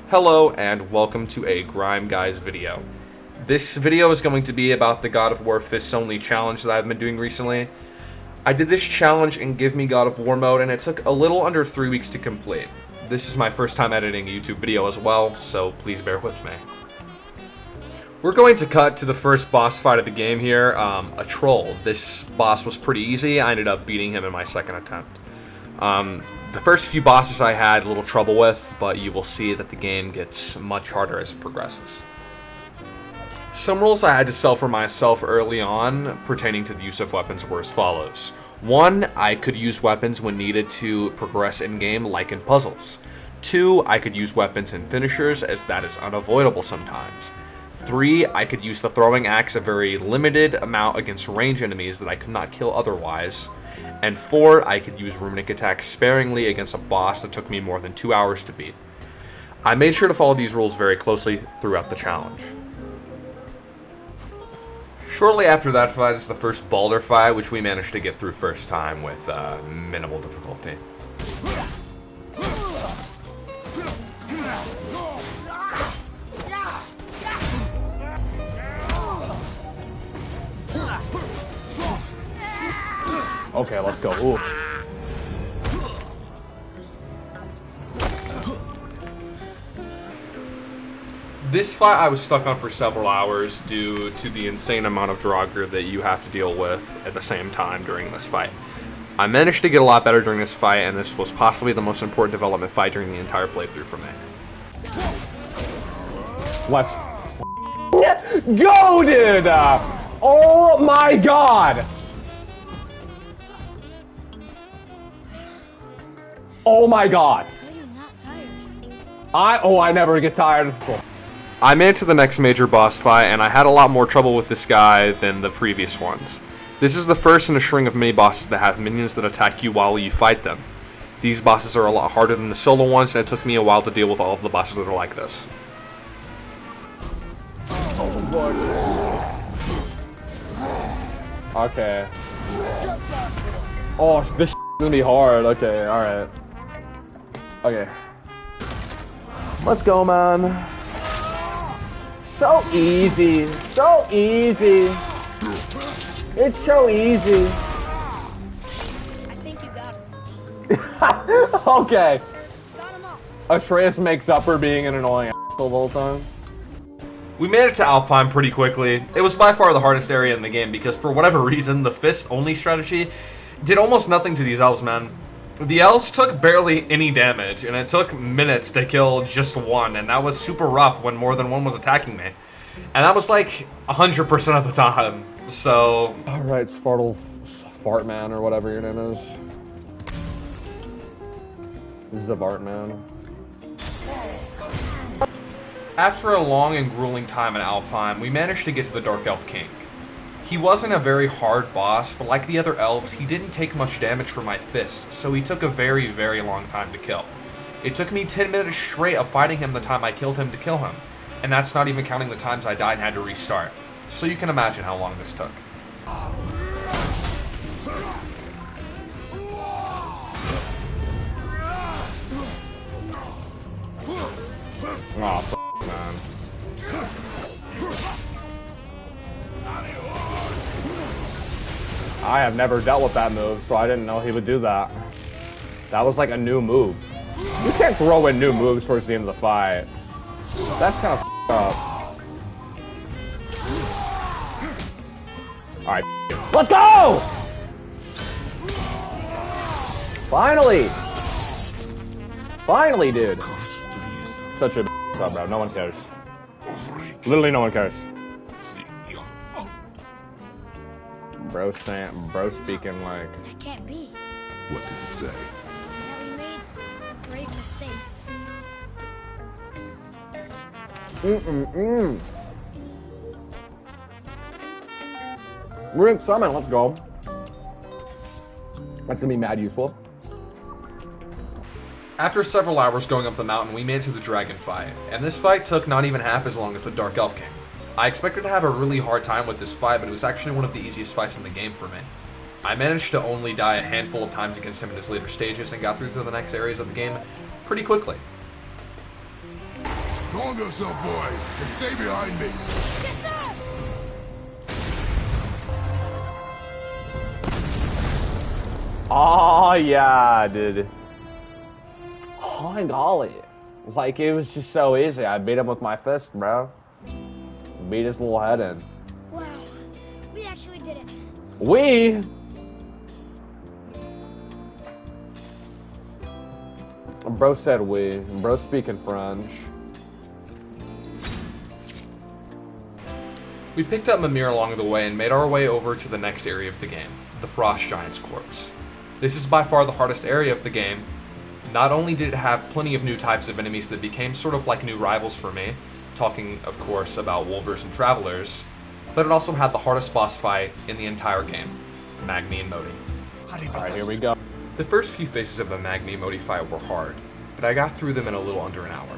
Hello and welcome to a Grime Guys video. This video is going to be about the God of War Fists Only challenge that I've been doing recently. I did this challenge in Give Me God of War mode and it took a little under 3 weeks to complete. This is my first time editing a YouTube video as well, so please bear with me. We're going to cut to the first boss fight of the game here, a troll. This boss was pretty easy. I ended up beating him in my second attempt. The first few bosses I had a little trouble with, but you will see that the game gets much harder as it progresses. Some rules I had to set for myself early on pertaining to the use of weapons were as follows. 1, I could use weapons when needed to progress in-game like in puzzles. 2, I could use weapons in finishers as that is unavoidable sometimes. 3, I could use the throwing axe a very limited amount against range enemies that I could not kill otherwise. And 4, I could use runic attacks sparingly against a boss that took me more than 2 hours to beat. I made sure to follow these rules very closely throughout the challenge. Shortly after that fight is the first boulder fight, which we managed to get through first time with minimal difficulty. Okay, let's go. Ooh. This fight I was stuck on for several hours due to the insane amount of Draugr that you have to deal with at the same time during this fight. I managed to get a lot better during this fight, and this was possibly the most important development fight during the entire playthrough for me. Let's go, dude! Oh my god! Oh my god! Are you not tired? I never get tired. I made it to the next major boss fight, and I had a lot more trouble with this guy than the previous ones. This is the first in a string of mini bosses that have minions that attack you while you fight them. These bosses are a lot harder than the solo ones, and it took me a while to deal with all of the bosses that are like this. Okay. Oh, this is gonna be hard. Okay, alright. Okay. Let's go, man. So easy. So easy. It's so easy. I think you got him. Okay. Got him all. Atreus makes up for being an annoying asshole the whole time. We made it to Alfheim pretty quickly. It was by far the hardest area in the game because for whatever reason, the fist-only strategy did almost nothing to these elves, man. The elves took barely any damage, and it took minutes to kill just one, and that was super rough when more than one was attacking me. And that was like 100% of the time, so... Alright, Fartman, or whatever your name is. This is a Bartman. After a long and grueling time in Alfheim, we managed to get to the Dark Elf King. He wasn't a very hard boss, but like the other elves, he didn't take much damage from my fist, so he took a very, very long time to kill. It took me 10 minutes straight of fighting him the time I killed him to kill him, and that's not even counting the times I died and had to restart. So you can imagine how long this took. Oh, man. I have never dealt with that move, so I didn't know he would do that. That was like a new move. You can't throw in new moves towards the end of the fight. That's kind of up. Alright, let's go! Finally! Finally, dude. Such a bro. No one cares. Literally no one cares. Bro speaking like... That can't be. What did it say? That we made a grave mistake. We're in summon, let's go. That's gonna be mad useful. After several hours going up the mountain, we made it to the dragon fight, and this fight took not even half as long as the Dark Elf King. I expected to have a really hard time with this fight, but it was actually one of the easiest fights in the game for me. I managed to only die a handful of times against him in his later stages and got through to the next areas of the game pretty quickly. Calm yourself, boy, and stay behind me. Yes, sir! Oh yeah, dude. Oh my golly. Like, it was just so easy. I beat him with my fist, bro. Beat his little head in. Wow, we actually did it. We? Bro said we. Bro speaking French. We picked up Mimir along the way and made our way over to the next area of the game, the Frost Giant's Corpse. This is by far the hardest area of the game. Not only did it have plenty of new types of enemies that became sort of like new rivals for me, talking of course about Wolvers and Travelers, but it also had the hardest boss fight in the entire game, Magni and Modi. Alright, here we go. The first few phases of the Magni and Modi fight were hard, but I got through them in a little under an hour.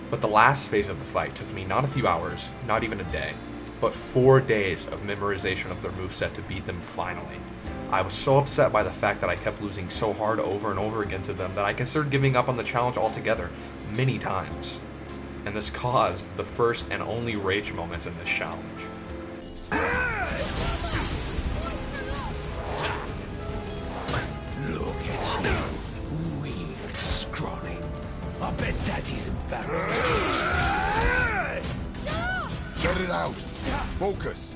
But the last phase of the fight took me not a few hours, not even a day, but 4 days of memorization of their moveset to beat them finally. I was so upset by the fact that I kept losing so hard over and over again to them that I considered giving up on the challenge altogether many times. And this caused the first and only rage moments in this challenge. Look at you, weird scrawny. I bet Daddy's embarrassed. Get it out. Focus.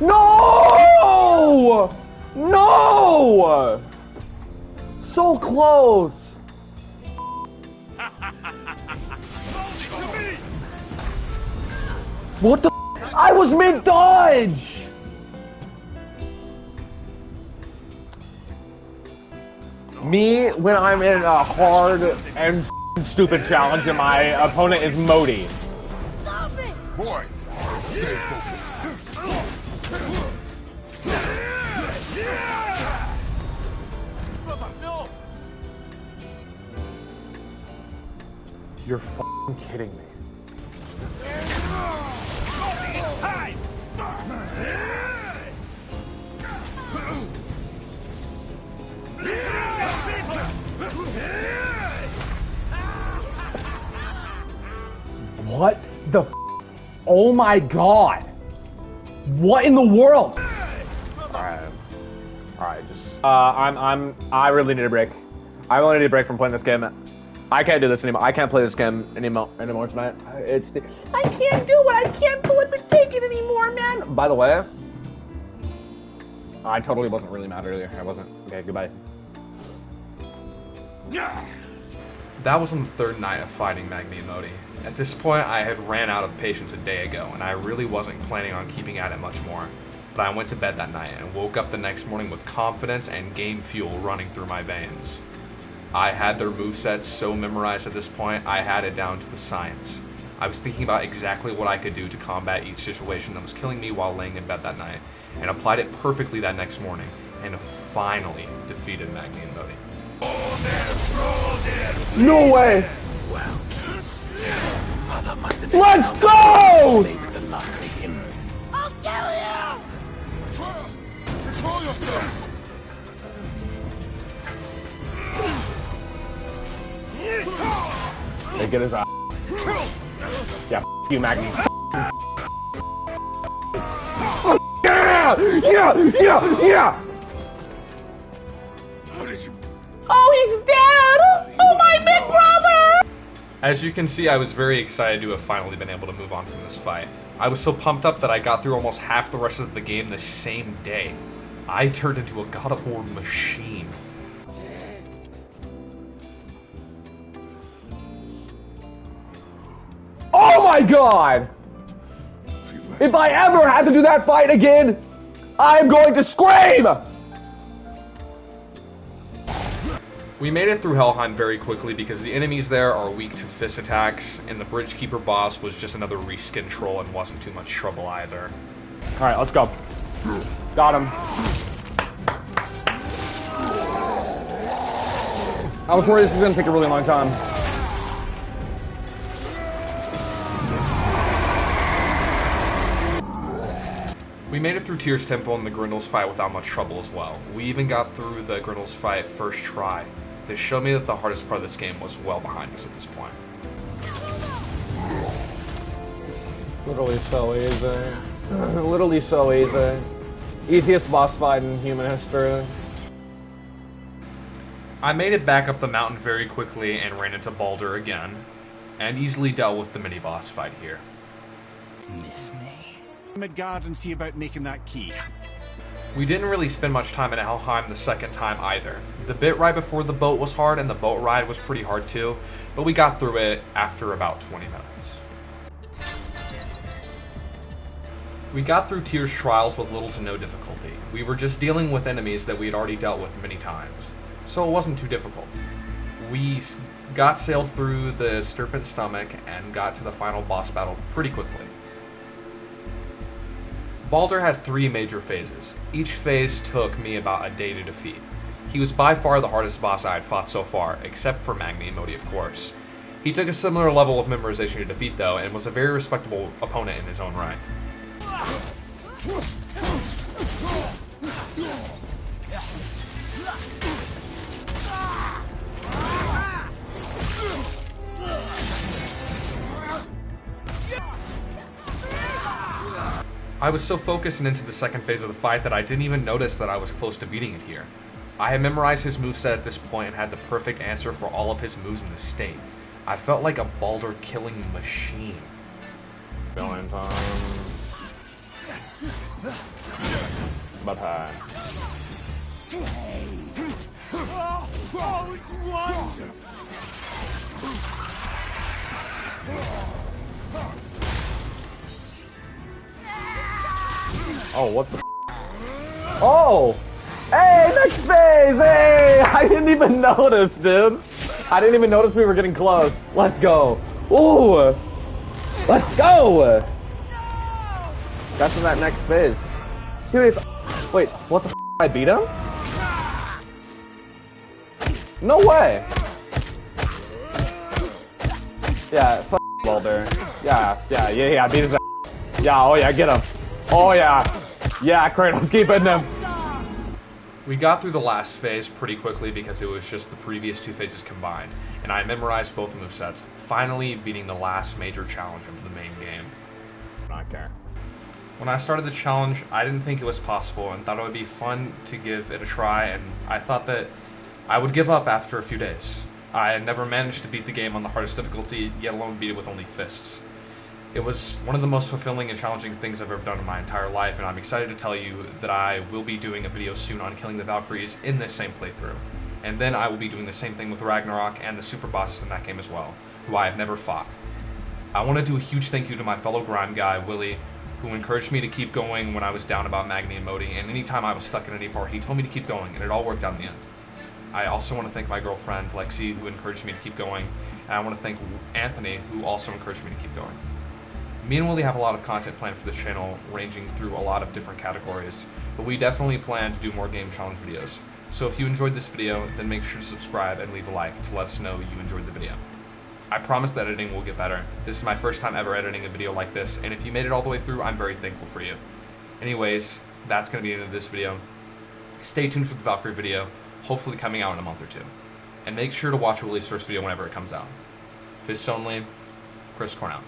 No! No! So close. What the? I was mid-dodge! Me, when I'm in a hard and stupid challenge and my opponent is Modi. Stop it! Boy, stay focused. You're f***ing kidding me. What the f? Oh my god! What in the world? Alright, just I really need a break. I really need a break from playing this game. I can't do this anymore. I can't play this game anymore tonight. I can't do it. I can't flip and take it anymore, man. By the way, I totally wasn't really mad earlier. I wasn't. Okay, goodbye. That was on the third night of fighting Magni and Modi. At this point, I had ran out of patience a day ago, and I really wasn't planning on keeping at it much more. But I went to bed that night and woke up the next morning with confidence and game fuel running through my veins. I had their movesets so memorized at this point, I had it down to a science. I was thinking about exactly what I could do to combat each situation that was killing me while laying in bed that night, and applied it perfectly that next morning, and finally defeated Magni and Modi. No way! Father must have Let's go! the lots of him. I'll kill you! Control yourself. They get his ass. Yeah, you, Magni. Yeah! What did you... Oh, he's dead! Oh, my big brother! As you can see, I was very excited to have finally been able to move on from this fight. I was so pumped up that I got through almost half the rest of the game the same day. I turned into a God of War machine. Oh my god! If I ever had to do that fight again, I'm going to scream! We made it through Helheim very quickly because the enemies there are weak to fist attacks, and the Bridgekeeper boss was just another reskin troll and wasn't too much trouble either. Alright, let's go. Got him. I was worried this was gonna take a really long time. We made it through Tyr's Temple and the Grindles fight without much trouble as well. We even got through the Grindles fight first try. This showed me that the hardest part of this game was well behind us at this point. Literally so easy. Literally so easy. Easiest boss fight in human history. I made it back up the mountain very quickly and ran into Baldur again, and easily dealt with the mini-boss fight here. Miss me. Midgard and see about making that key. We didn't really spend much time in Helheim the second time either. The bit right before the boat was hard, and the boat ride was pretty hard too, but we got through it after about 20 minutes. We got through Tyr's trials with little to no difficulty. We were just dealing with enemies that we had already dealt with many times, so it wasn't too difficult. We got sailed through the Serpent Stomach and got to the final boss battle pretty quickly. Baldur had 3 major phases. Each phase took me about a day to defeat. He was by far the hardest boss I had fought so far, except for Magni and Modi, of course. He took a similar level of memorization to defeat though, and was a very respectable opponent in his own right. I was so focused and into the second phase of the fight that I didn't even notice that I was close to beating it here. I had memorized his moveset at this point and had the perfect answer for all of his moves in this state. I felt like a Baldur killing machine. Going time. But hi. Oh, it's wonderful! Oh, what the Oh! Hey, next phase! Hey! I didn't even notice, dude. I didn't even notice we were getting close. Let's go. Ooh! Let's go! That's in that next phase. Dude, wait, what the f? I beat him? No way! Yeah, f Baldur. Yeah, I beat his ass. Yeah, oh yeah, get him. Oh yeah. Yeah, Kratos, keep hitting him. We got through the last phase pretty quickly because it was just the previous 2 phases combined, and I memorized both movesets, finally beating the last major challenge of the main game. I don't care. When I started the challenge, I didn't think it was possible and thought it would be fun to give it a try, and I thought that I would give up after a few days. I had never managed to beat the game on the hardest difficulty, yet alone beat it with only fists. It was one of the most fulfilling and challenging things I've ever done in my entire life, and I'm excited to tell you that I will be doing a video soon on killing the Valkyries in this same playthrough. And then I will be doing the same thing with Ragnarok and the super bosses in that game as well, who I have never fought. I want to do a huge thank you to my fellow Grime guy, Willie, who encouraged me to keep going when I was down about Magni and Modi, and anytime I was stuck in any part, he told me to keep going, and it all worked out in the end. I also want to thank my girlfriend, Lexi, who encouraged me to keep going, and I want to thank Anthony, who also encouraged me to keep going. Me and Willie have a lot of content planned for this channel, ranging through a lot of different categories, but we definitely plan to do more game challenge videos. So if you enjoyed this video, then make sure to subscribe and leave a like to let us know you enjoyed the video. I promise that editing will get better. This is my first time ever editing a video like this, and if you made it all the way through, I'm very thankful for you. Anyways, that's going to be the end of this video. Stay tuned for the Valkyrie video, hopefully coming out in a month or 2. And make sure to watch Willie's first video whenever it comes out. Fists only, Chris Cornell.